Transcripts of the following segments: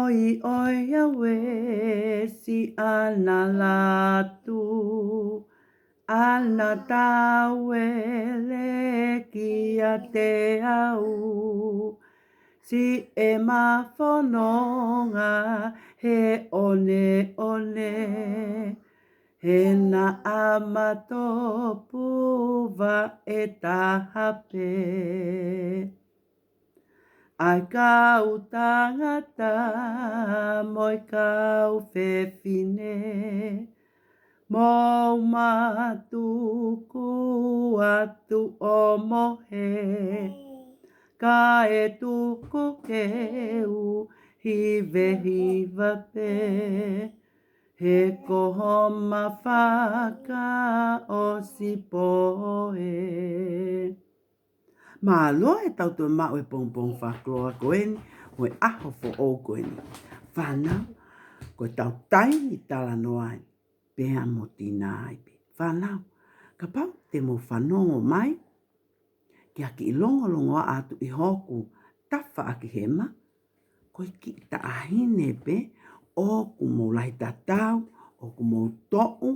Oi, oi, awe, si ana latu, ana tawele ki a te au. Si e mafononga, he one one, he na amatopu va e tahape. Ai kau tangata, moi kau whewhine, mō matuku atu o mohe, ka e tuku keu hive hiva pe, he koho mawhaka o sipoe. Malo e tau tu mau e pong whakloa koeni, hoi aho fo o koeni. Whanau, koe tau tai ni tala noai, pēha mo tina aipe. Whanau, ka pau te mo whanongo mai, ki aki i longo a atu i hoku, tawha aki hema, koe ki ta ahine pe, o ku mo lai tatau, o ku mo to'u,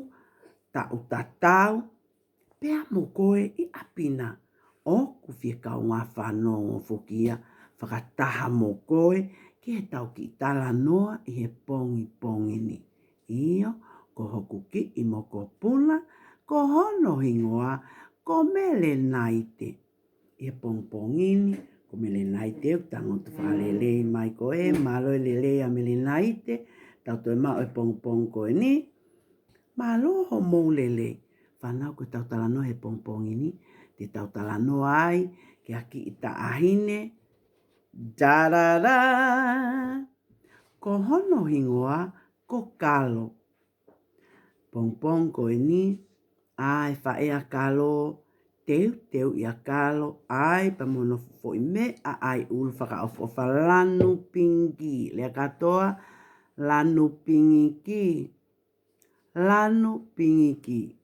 tau tatau, pēha mo koe i apina, o ku fie kau ngā whanongo fokia, whakataha mo koe, ki he tau ki tala noa i he pongi ni. Io, ko hoku ki i mo ko pula, ko hono hingoa, ko mele naite. I he pongini, ko mele naite, u tango tu whalele mai ko e, malo e lele a mele naite, tau tu e mao e pong ko e ni, malo ho mou lele. Whanau ko tau tala no he pongini, te tau tala no ai, ki aki i ta ahine, darara, ko hono hingoa, ko kalo. Pong ko e ni, ai whae a kalo, teu i a kalo, ai pamono fo i me, ai ulu whaka o whalanu pingi, lea katoa, lanu pingi ki.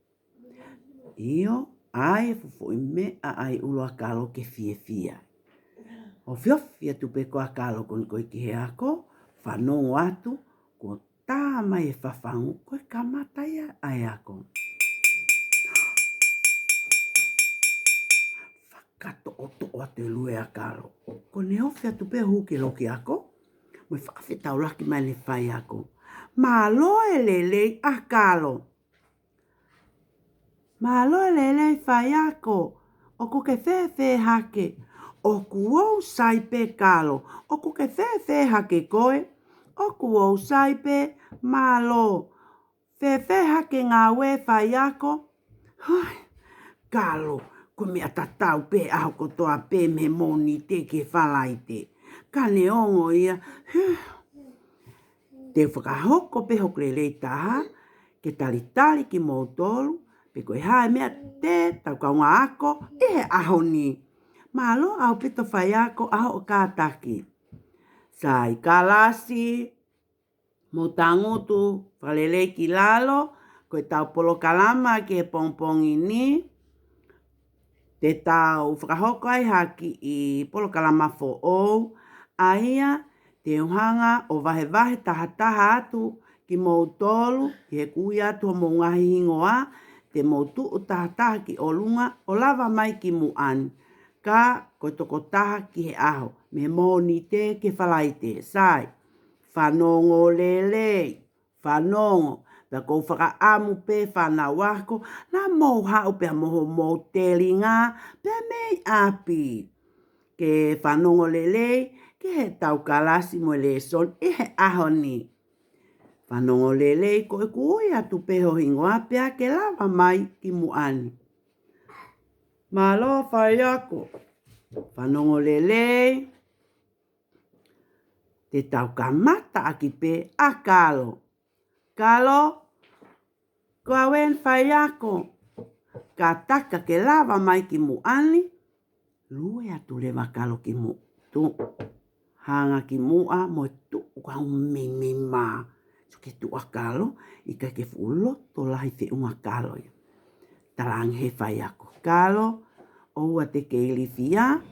Io, ai fo i me, ai ulu a kalo ke fia. O whiofia tu pe ko a kalo kon koe ki he ako, whanongo atu, ko tā mai e whawhangu, koe kamatai ai ako. Whakato o atu e lue a kalo. Ko ne hofia tu pe huke loki ako, moi whakawhetau laki mai le whai ako. Malo e lele a kalo. Malo e lele whai ako, o ku ke whewhe hake, o ku ou saipe kalo, o ku ke whewhe hake koe, o ku ou saipe malo. Whewhe hake ngā we whai ako, kalo, ko mea tatau pe aho kotoa pe me moni te ke whalaite. Ka ne ongo ia, te whakahoko pe hokrelei taha, ke talitali ki mō tolu, pe koe hae mea te tau kaunga ako, e he aho ni. Malo au pito whai ako aho o kātaki. Sai kalasi, mo tangutu, whalelei ki lalo, koe tau polo kalama ki he pongpongi ni, te tau whakahoko ai haki i polo kalama fo ou, aia te uhanga o vahe taha atu ki mou tolu, ki he kui atu o mou ngahi hingoa, te mou tuu taha ki o lunga, o lava mai ki muani. Ka koe toko taha ki he aho, me moni te ke whalaite, sai, whanongo lelei, whanongo, ta kou whaka amu pe whanau wako, na mou hau pe moho mou teli ngā, pe mei api. Ke whanongo lelei, ke he tau kalasi mo le son, e he aho ni. Whanongo lelei, ko e kui atu peho hingoa, pea ke lava mai ki muani. Malo whai ako, whanongo lelei, te tau kamata aki pe a kalo. Kalo, ko awen whai ako, ka taka ke lava mai ki muani, lue atu lewa kalo ki mu, tu, hanga ki mua, mo tu, kau me maa. So ke tu a kalo, i ka ke fulo, to lahi te unga kalo. Tarang he whai ako. Kalo, o ua te keili fia,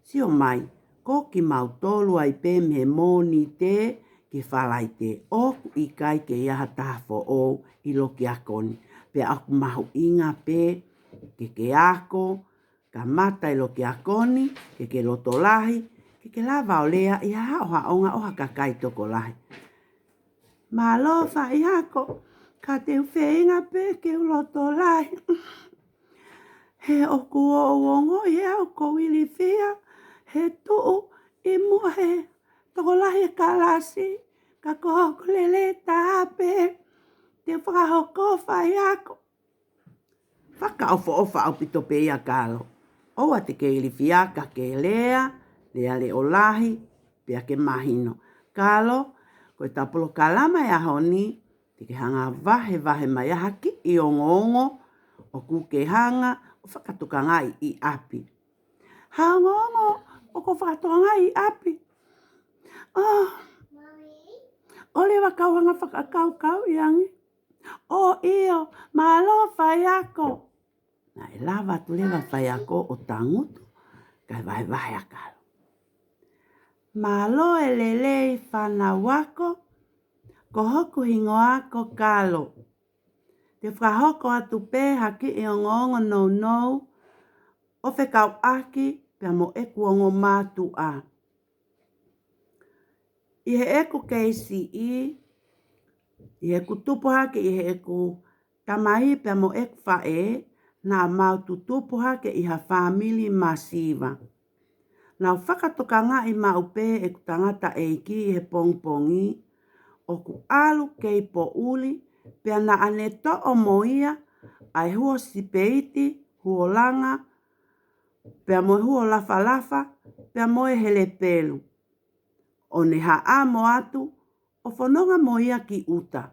si o mai, ko ki mau tolu ai pe me moni te, ke whalai te oku i kai ke iaha taha fo o i loki a koni. Pe aku mahu inga pe ke ako, ka mata i loki a koni, ke loto lahi, ke lava o lea i ha oha onga oha kakai toko lahi. Ma lofa i ako, ka te uwhenga pe ke loto lahi. He oku o uongo i au ko wili whia, he tuu i mua he toko lahi ka lasi, ka kohoko lele tape, te whakahoko whai ako. Whaka ofa au pito pe ia kalo. Oa te ke ili whiaka ke lea le o lahi, pia ke mahino. Kalo, koe tapolo kalama e ahoni, te ke hanga vahe mai haki i ongo, o kuke hanga, o whakatoka ngai i api. Hanga o ko whakatoka ngai i api. Ole wakauanga whakakau iangi. O iyo, malo whai ako. Na e lava tu lewa whai ako o tangutu, kai vai akalo. Malo e lelei whana wako, ko hoku hingo ako kalo. Te whahoko atu pē haki i ongo no, o whekau aki pia mo eku ongo mātu a. I he eku KCE, i he kutupo hake i he eku tamahi pia mo eku whae, na mau tutupo hake i ha whamili masiva. Nau whakatoka ngā i mau pē e ku tangata eiki i he pongpongi, o ku alu kei po uli, pia na ane to o moia, ai huo sipeiti, huo langa, pia mo huo lafa, pia mo e hele pelu. O ne haa mo atu, o whanonga moia ki uta.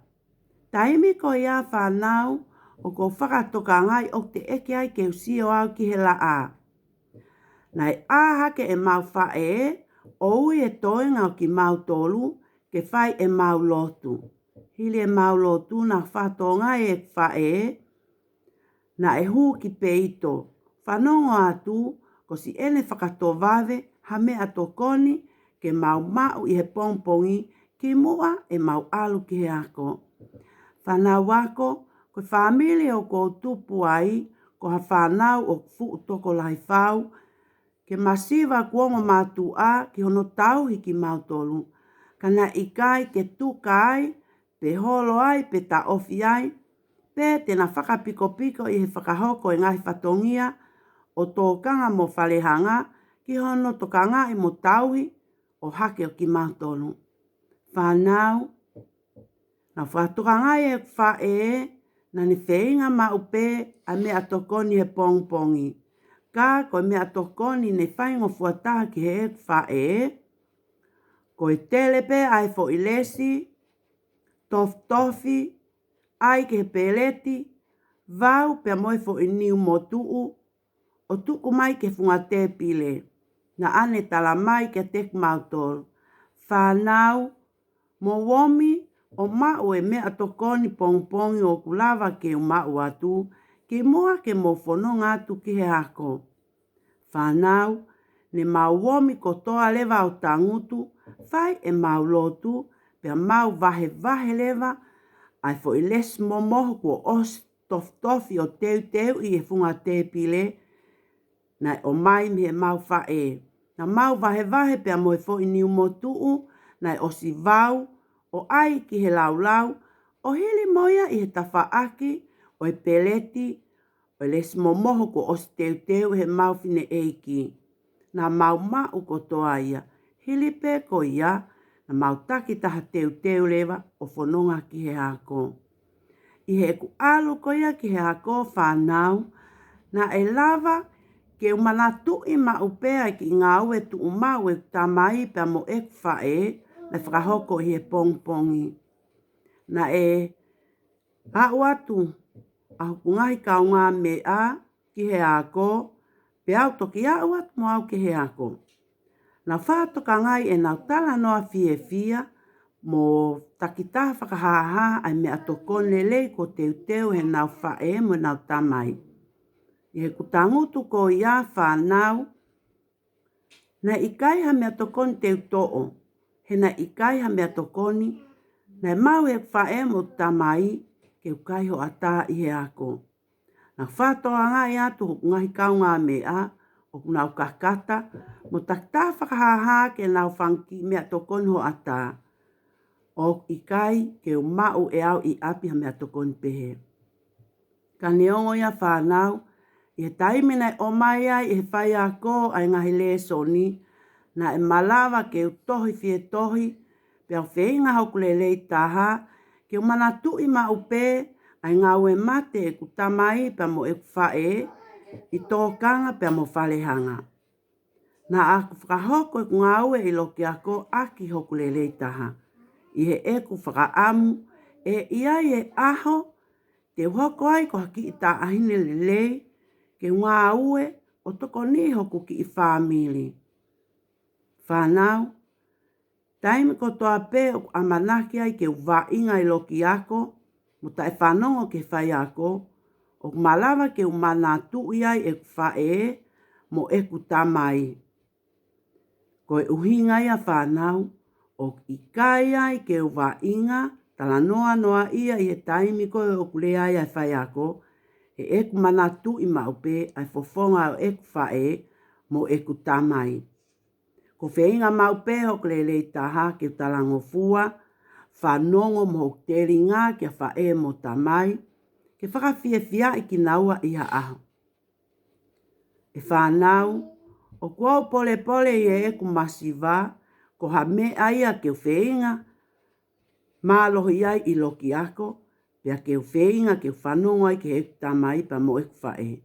Taimi ko ia whanau, o ko whakatoka ngai o te eke ai ke usio au ki he la a. Nai aha ke e mau whae, o ui e toenga o ki mau tolu, ke whai e mau lotu. Hili e mau lotu na whatonga e whae, na e hu ki peito. Whanongo atu, ko si ene whakatovave, ha mea tokoni, ke mau i he pongpongi, ki mua e mau alu ki he ako. Whanau wako, ko whamili o ko tupu ai, ko ha whanau o fu toko lai whau, ke masiva kuongo mātu a ki hono tau hiki mautolu. Kana i kai ke tuka ai, pe holo ai, pe ta ofi ai, pe tena whakapiko i he whakahoko e ngai whatongia, o tōkanga mo whalehanga, ki hono tokanga i mo tauhi, o hake o ki mautolu. Whanau, na whatoka ngai e whae, na ni wheinga maupe a mea tokoni he pongpongi. Ka koe mea tokoni ne whaingo fuataha ki he e whae, koe telepe ai fo ilesi, tofi, ai ke he peleti, vau pia moe fo i niu mo tuu, o tuku mai ke funga te pile, na ane tala mai ke tek mautol. Whanau, mo womi, o mau e mea tokoni pongpongi o kulava ke o mau atu, ki mua ke mo whanonga atu ki he ako. Whanau, ne mau womi ko toa lewa o tangutu, whai e mau lotu, pia mau vahe lewa, ai fo i les momoho ko os tofi o teu i e funga te pile, na o mai me he mau whae. Na mau vahe pia mo e fo i niu mo tuu, na o si vau, o ai ki he lau, o hili moia i he tawhaaki, o e peleti, o e les momoho ko os teu he mau fine eiki. Na mau ko toa ia, hili pe ko ia, na mau taki taha teu lewa o whanonga ki he ako. I he ku alu ko ia ki he ako whanau, na e lava ke umanatu i maupea ki ngā ue tu umau e tamai pia mo e whae, na whakahoko i he pongpongi. Na e au atu, a hukungahi kaunga mea ki he ako, pe au toki au atu mo au ki he ako. Na whātoka ngai e nau tala noa fia, mo takitaha whakahaha ai mea tokone lei ko teu he nau whae mo nau tamai. I he kutangutu ko ia whanau, na i kai ha mea tokone teu to'o, he na ikai ha mea tokoni, na mau e whae mo tamai ke ukai ho ata i he ako. Na whātoa ngā i atu ngahi kaunga mea o nau kakata, mo takta whakahaha ke nau whanki mea tokoni ho ata. O ikai ke mau e au i api ha mea tokoni pehe. Ka neongo ia whanau, i he taimina o mai ai i he whai ako ai ngahi le soni, na e malawa ke utohi fie tohi, pe au whenga hoku le lei taha, ke umana tu i ma upe, ai ngā ue mate e kutamai pe mo e whae, i tōkanga pe mo whalehanga. Na aku whakahoko e ngā ue i loki ako aki hoku le lei taha. I he eku whakaamu, e ia i e aho, te hoko ai ko haki i tā ahine le lei, ke ngā ue o toko ni hoku ki i whāmili. Whanau, taimi ko toa pe o amanaki ai ke uwa inga i loki ako, mo tae whanongo ke whai ako, o malawa ke umana tui ai e whae, mo e kutamai. Ko e uhinga ia whanau, o ikai ai ke uwa inga, tala noa noa ia i e taimi ko e okule ai ai whai ako, e kumana tui maupe ai fofonga o e whae, mo e kutamai. Ko wheinga maupe ho klele taha ke talango fua, whanongo mo teringa ke whae mo tamai, ke whakawhia fia i ki naua i aho. E whanau, o kua pole pole i e kumasiva, ko ha mea ia ke wheinga, mālohi ai i loki ako, pia ke wheinga ke whanongo ai ke e tamai pa mo e whae.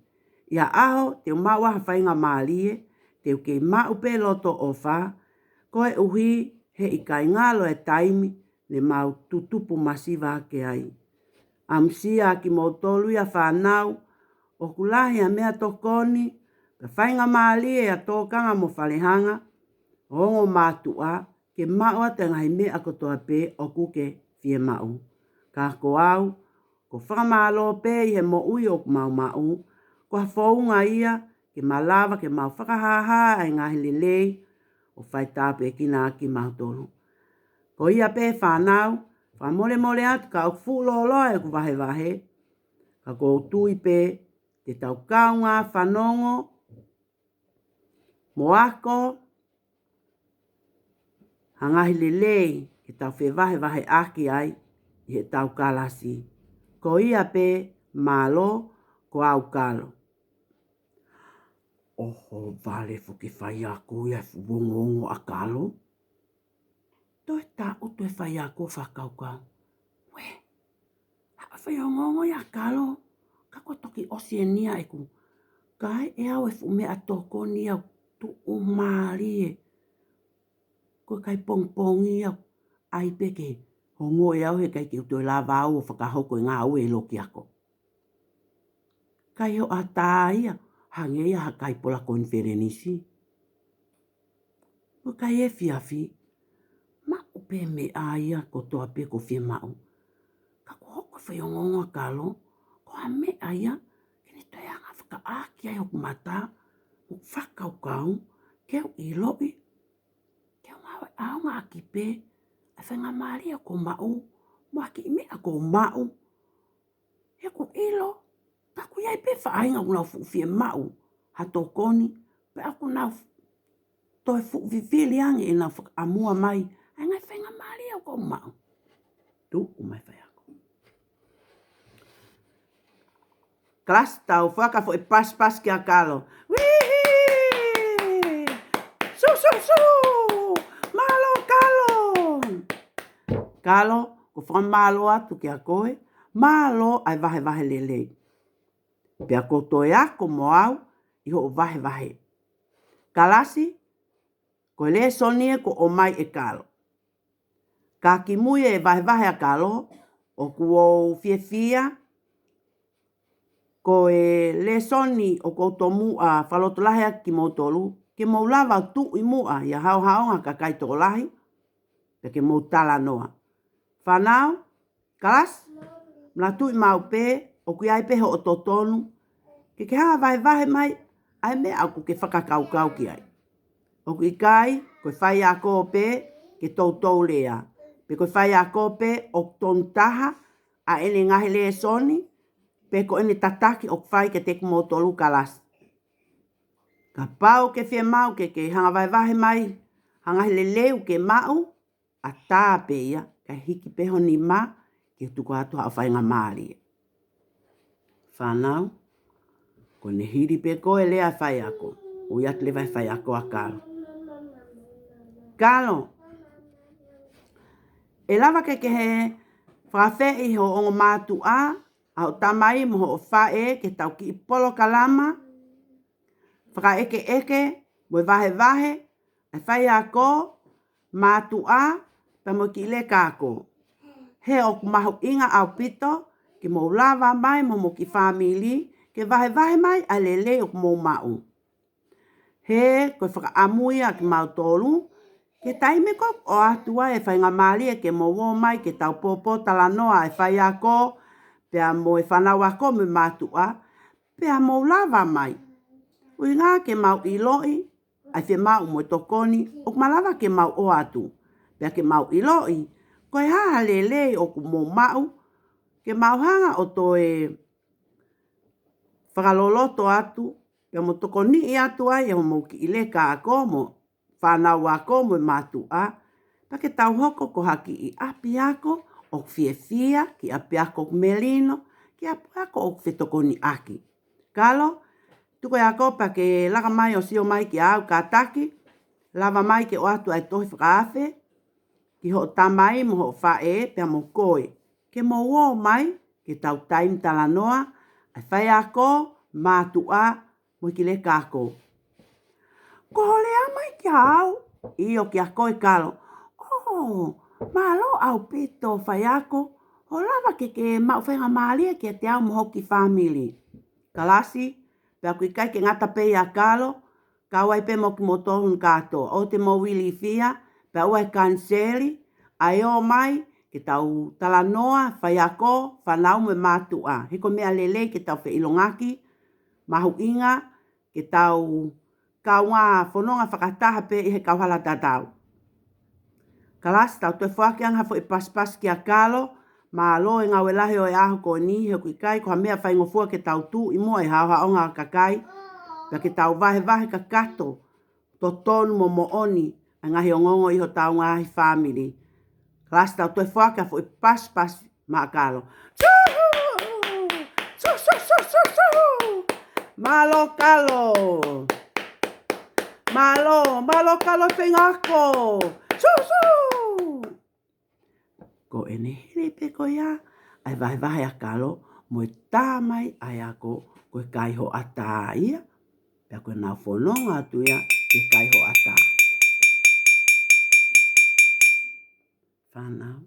Ia aho te umawa hawhainga maalie, te uke maupe loto o wha, koe uhi he ikai ngalo e taimi ne mau tutupu masiva ke ai. Amsia ki motolu ia whanau, o kulahi a mea tokoni, ka whainga maalie a tōkanga mo whalehanga, hongo mātua, ke maua te ngai mea kotoa pe o kuke fie mau. Ka ko au, ko whakamalo pe i he mo ui o mau mau, ko hawhaunga ia, ke malawa ke mau whakahaha ai ngahi lelei o whai tāpe e kina ki mautolo. Ko ia pe whanau, whamole mole atu ka au fuloloa e ku wahe wahe, ka ko tui pe te tau kaunga whanongo, moako, hangahi lelei ke tau whe wahe wahe aki ai i he tau kalasi. Ko ia pe malo ko au kalo. Oho, vale fuki whai aku ia wongongo a kalo. Toi tā utu e whai aku whakaukau. We, haka whai ongongo ia kalo. Kako toki Oceania e ku. Kai e au e fume a toko ni au tu umari e. Ko kai pongpongi au. Ai peke. Hongo e au he kai ki utu e lava au o whakahoko i ngā au e loki ako. Kai ho a tā ia. Hange ia hakai pola konferenisi. Ko kai e fiafi, ma upe me aia ko toa pe ko fie mau. Ka ko hoko whaiongonga kalo, ko ha me aia, kene toi anga whaka aki ai hoku mata, mo whakaukau, keu i lopi. Keu ngawe aunga aki pe, a whenga maria ko mau, mo aki mea ko mau. He ko ilo, taku iai pe whaainga unau fie mau, ha tokoni, pe aku nau toi vivili ange e nau amua mai, ai ngai whenga maria ko mau. Tu umai whai aku. Klas tau whaka fo e pas ki a kalo. Wihi! Su! Malo kalo! Kalo, ko whamalo atu ki a koe, malo ai wahe lelei. Pea ko toi ako mo au, i ho wahe. Kalasi, ko le sonie ko o mai e kalo. Ka ki mui e wahe a kalo, o kuo fia, ko e le soni o ko tomu a whalotolahe ki mautolu, ke mau lava tu i mua, ia hao ka kai toko lahi, pe ke mau tala noa. Whanau, kalas, mlatu i mau pe, o kui ai peho o totonu, ke hanga wahe mai, ai mea aku ke whakakaukau ki ai. O kui kai, koe whai a ko pe, ke tautou lea. Pe koe whai a kope o tontaha a ene ngahe le soni, pe ko ene tataki o whai ke te kumotolu kalas. Ka pau ke whia mau ke hanga vai vahe mai, hanga hele leu ke mau, a tāpe ia, ka hiki peho ni ma, ke tuku atu hao whai ngā maari. Whanau, ko ne hiri pe koe lea whai ako, o iat le vai whai ako a kalo. Kalo, e lava ke he whawhei ho ongo mātu a au tamai mo ho whae ke tau ki polo kalama, whaka eke, mo vahe vahe, e whai ako, mātu a, pa mo ki le kako. He o kumahu inga au pito, ke mo lava mai mo ki whamili, ke vahe vahe mai a lele o kumo mau. He, koe whaka amuia ki mau tolu, ke taime ko o atua e whai ngā maali ke mo wo mai ke tau popo tala noa e whai ako, pea mo e whanau ako me mātua, pea mo lava mai. Ui ngā ke mau iloi, ai whi mau mo tokoni, o kumalava ke mau o atu. Pea ke mau iloi, koe haha lele o kumo mau, ke mau hanga o to e whakaloloto atu, pea mo tokoni i atu ai e ho mo ki ile ka ako mo, whanau ako mo mātua, pa ke tau hoko ko haki i api ako, o fia, ki api ako melino, ki api ako o whetokoni aki. Kalo, tuko e ako pa ke laka mai o sio mai ki au ka taki, lava mai ke o atu ai tohi whakaafe, ki ho tamai mo ho whae, pia mo koe. Ke mo wo mai, ke tau taim tala noa, ai whai ako, mātua, mo ki le kako. Ko lea mai ki au, io ki ako e kalo. Oh, malo au pito whai ako, ho lava ke mau whenga maalia ki te au mo hoki family. Kalasi, pea kui kai ke ngata pei a kalo, ka wai pe mo ki mo tohun kato. O te mo wili fia, pea wai kanseli, ai o mai, ke tau tala noa, whai ako, whanau me mātua. Heko mea lele ke tau whi ilongaki, mahu inga, ke tau kaunga whanonga whakataha pe i he kauhala tatau. Kalasi, tau toi whaki anga hafo i paspas ki a kalo, ma lo e ngau e lahi o e aho ko ni, he kui kai, ko ha mea whai ngofua ke tau tu, i mua e hao haonga kakai, pia ke tau vahe ka kato, to tonu mo oni, a ngahi o ngongo iho tau ngahi family. Kalasi, tau toi whaki hafo i paspas ma a kalo. Malo kalo. Malo kalo whengako. Ko ene here pe ko ia, ai vahe a kalo, mo e tāmai ai ako, ko e kaiho ata ia, pia ko e nau whanonga atu ia, ke kaiho ata. Whanau,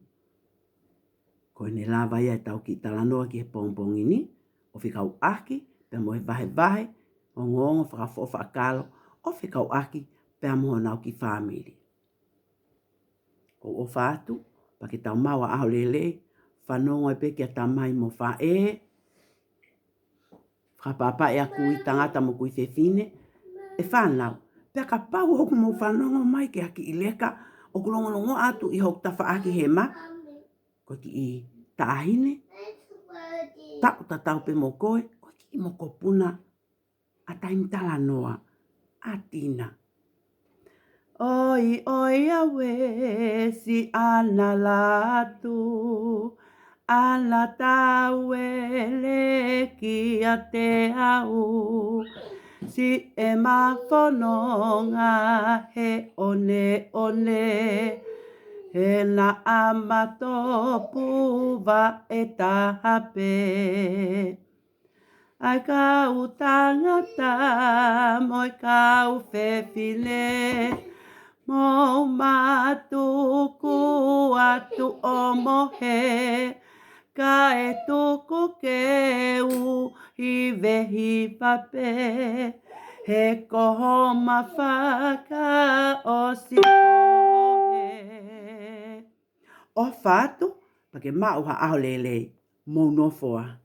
ko ene lava ia e tau ki talanoa ki he pongpong ini, o whikau aki, pia mo e vahe, o ngongo whakafofa a kalo, o whikau aki, pia mo nau ki family. Ko o whātu, pa ke tau maua aho lele, whanongo e peke a tamai mo whae, whapapa e a kui tangata mo kui whewhine, e whanau, pia ka pau hoku mo whanongo mai ke aki i leka, o kulongolongo atu i hok ta whaaki he ma, ko ki i taahine, tau pe mo koe, ko ki i mo kopuna, a taim tala noa, a tina. Oi, awe, si ana latu, ana tauele ki a te au, si e mawhanonga he one, he na amatopu wa e tahape. Ai kau tangata, moi kau whewhine, mo matuku atu o mohe, ka e tuku keu i vehi pape, he koho mawhaka o si oe. O whātu, pake mau ha aho lele, mo nofoa.